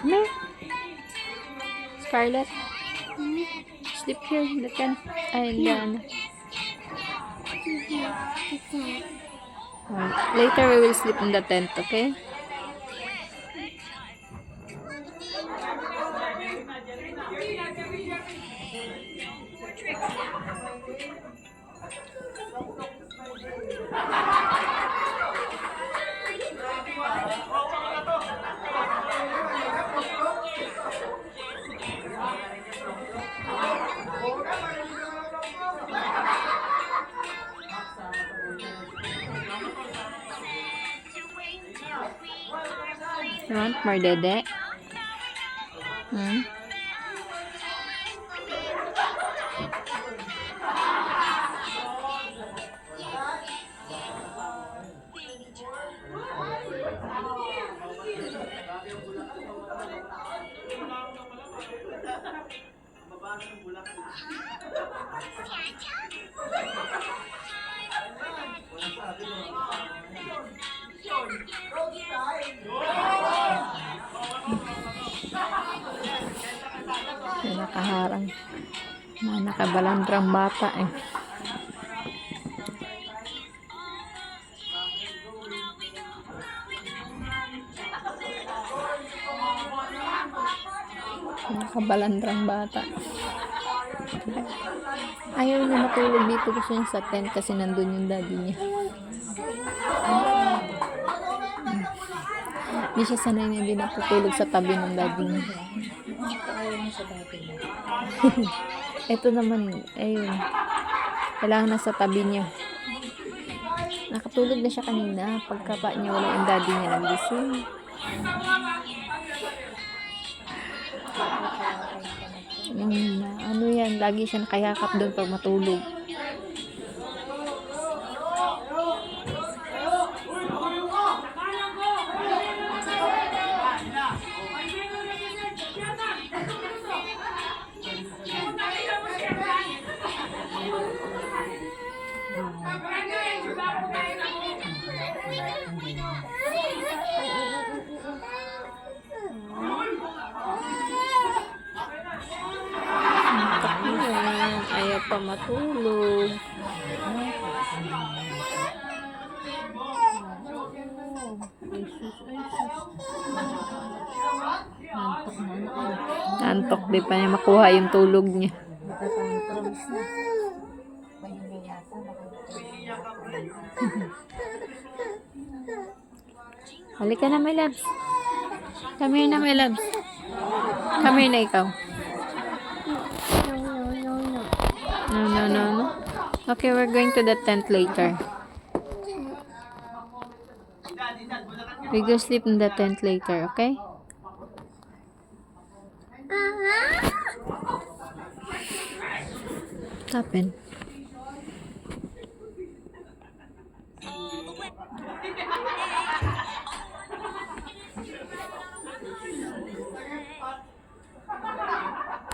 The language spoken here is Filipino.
Me? Scarlett? Sleep here in the tent. Ay, in the ano. Later we will sleep in the tent, okay? You want more dede? Hmm? May nakaharang. May nakabalandrang bata eh. Nakabalandrang bata. Ayaw niya matulog dito, gusto niya sa tent kasi nandun yung daddy niya. Hindi siya sanay na hindi natutulog sa tabi ng daddy niya. Ito naman, ayun. Kailangan na sa tabi niya. Nakatulog na siya kanina. Pagkapa niya, wala yung daddy niya nagising. Ano yan, lagi siya nakayakap doon pag matulog. Ayaw pa matulog. Antok, di pa niya makuha yung tulog niya. Halika na, my loves. Come here na, my loves. Come here na ikaw. No. Okay, we're going to the tent later. We go sleep in the tent later, okay? What happened?